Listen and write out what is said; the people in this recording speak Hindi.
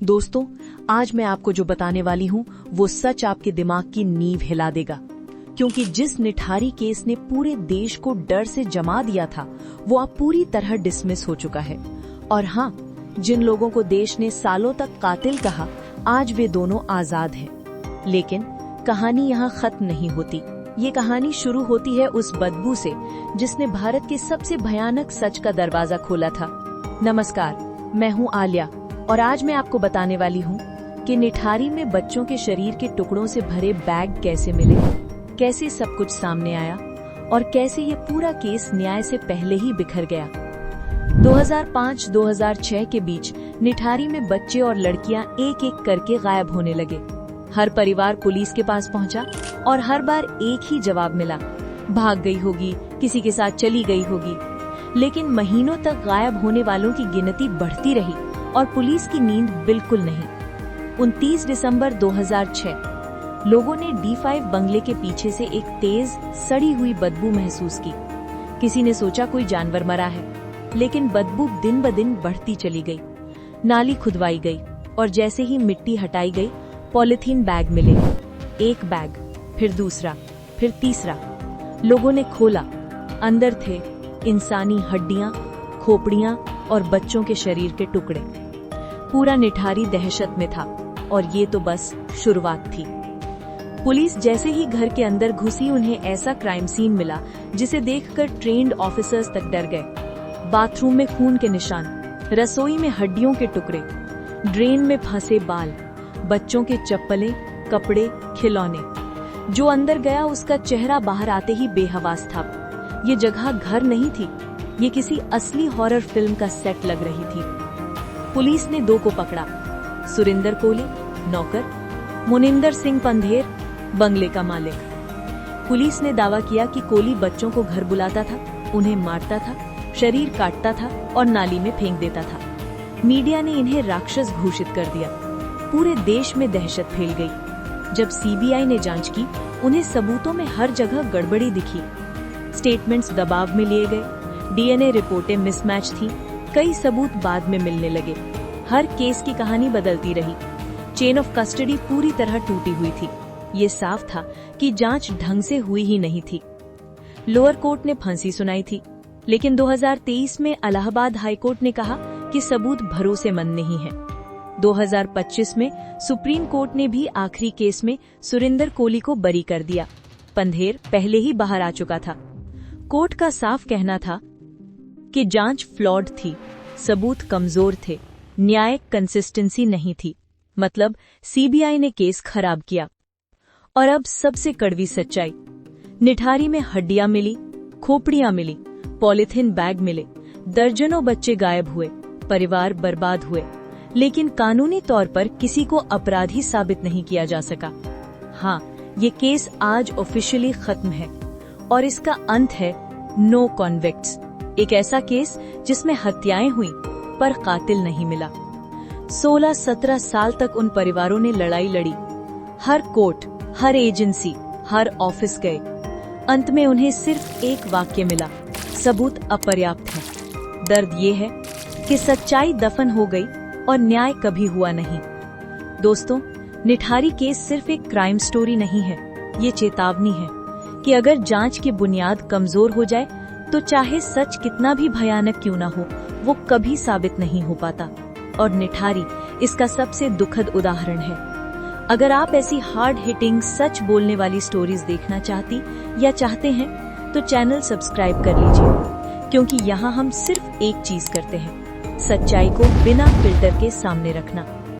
दोस्तों, आज मैं आपको जो बताने वाली हूँ वो सच आपके दिमाग की नींव हिला देगा, क्योंकि जिस निठारी केस ने पूरे देश को डर से जमा दिया था वो अब पूरी तरह डिसमिस हो चुका है। और हाँ, जिन लोगों को देश ने सालों तक कातिल कहा, आज वे दोनों आजाद हैं। लेकिन कहानी यहाँ खत्म नहीं होती। ये कहानी शुरू होती है उस बदबू से जिसने भारत के सबसे भयानक सच का दरवाजा खोला था। नमस्कार, मैं हूँ आलिया और आज मैं आपको बताने वाली हूँ कि निठारी में बच्चों के शरीर के टुकड़ों से भरे बैग कैसे मिले, कैसे सब कुछ सामने आया और कैसे ये पूरा केस न्याय से पहले ही बिखर गया। 2005-2006 के बीच निठारी में बच्चे और लड़कियां एक एक करके गायब होने लगे। हर परिवार पुलिस के पास पहुंचा और हर बार एक ही जवाब मिला, भाग गई होगी, किसी के साथ चली गई होगी। लेकिन महीनों तक गायब होने वालों की गिनती बढ़ती रही और पुलिस की नींद बिल्कुल नहीं। 29 दिसंबर 2006 लोगों ने D5 बंगले के पीछे से एक तेज सड़ी हुई बदबू महसूस की। किसी ने सोचा कोई जानवर मरा है, लेकिन बदबू दिन ब दिन बढ़ती चली गई। नाली खुदवाई गई और जैसे ही मिट्टी हटाई गई, पॉलिथीन बैग मिले। एक बैग, फिर दूसरा, फिर तीसरा। लोगों ने खोला, अंदर थे इंसानी हड्डियां, खोपड़ियां और बच्चों के शरीर के टुकड़े। पूरा निठारी दहशत में था और ये तो बस शुरुआत थी। पुलिस जैसे ही घर के अंदर घुसी, उन्हें ऐसा क्राइम सीन मिला जिसे देखकर ट्रेन्ड ऑफिसर्स तक डर गए। बाथरूम में खून के निशान, रसोई में हड्डियों के टुकड़े, ड्रेन में फंसे बाल, बच्चों के चप्पलें, कपड़े, खिलौने। जो अंदर गया उसका चेहरा बाहर आते ही बेहवास था। ये जगह घर नहीं थी, ये किसी असली हॉरर फिल्म का सेट लग रही थी। पुलिस ने दो को पकड़ा, सुरिंदर कोली नौकर, मुनिंदर सिंह पंधेर बंगले का मालिक। पुलिस ने दावा किया कि कोली बच्चों को घर बुलाता था, उन्हें मारता था, शरीर काटता था और नाली में फेंक देता था। मीडिया ने इन्हें राक्षस घोषित कर दिया। पूरे देश में दहशत फैल गई। जब CBI ने जांच की, उन्हें सबूतों में हर जगह गड़बड़ी दिखी। स्टेटमेंट्स दबाव में लिए गए, DNA रिपोर्टें मिसमैच थी, कई सबूत बाद में मिलने लगे। हर केस की कहानी बदलती रही। चेन ऑफ कस्टडी पूरी तरह टूटी हुई थी। ये साफ था कि जांच ढंग से हुई ही नहीं थी। लोअर कोर्ट ने फांसी सुनाई थी, लेकिन 2023 में इलाहाबाद हाई कोर्ट ने कहा कि सबूत भरोसेमंद नहीं है। 2025 में सुप्रीम कोर्ट ने भी आखिरी केस में सुरिंदर कोली को बरी कर दिया। पंधेर पहले ही बाहर आ चुका था। कोर्ट का साफ कहना था कि जांच फ्लॉड थी, सबूत कमजोर थे, न्याय कंसिस्टेंसी नहीं थी। मतलब CBI ने केस खराब किया। और अब सबसे कड़वी सच्चाई, निठारी में हड्डियां मिली, खोपड़ियां मिली, पॉलिथीन बैग मिले, दर्जनों बच्चे गायब हुए, परिवार बर्बाद हुए, लेकिन कानूनी तौर पर किसी को अपराधी साबित नहीं किया जा सका। हाँ, ये केस आज ऑफिशियली खत्म है और इसका अंत है नो कॉन्विक्ट्स। एक ऐसा केस जिसमें हत्याएं हुई पर कातिल नहीं मिला। 16-17 साल तक उन परिवारों ने लड़ाई लड़ी, हर कोर्ट, हर एजेंसी, हर ऑफिस गए। अंत में उन्हें सिर्फ एक वाक्य मिला, सबूत अपर्याप्त है। दर्द ये है कि सच्चाई दफन हो गई और न्याय कभी हुआ नहीं। दोस्तों, निठारी केस सिर्फ एक क्राइम स्टोरी नहीं है, ये चेतावनी है कि अगर जांच की बुनियाद कमजोर हो जाए तो चाहे सच कितना भी भयानक क्यों ना हो, वो कभी साबित नहीं हो पाता। और निठारी इसका सबसे दुखद उदाहरण है। अगर आप ऐसी हार्ड हिटिंग सच बोलने वाली स्टोरीज देखना चाहते हैं तो चैनल सब्सक्राइब कर लीजिए, क्योंकि यहाँ हम सिर्फ एक चीज करते हैं, सच्चाई को बिना फिल्टर के सामने रखना।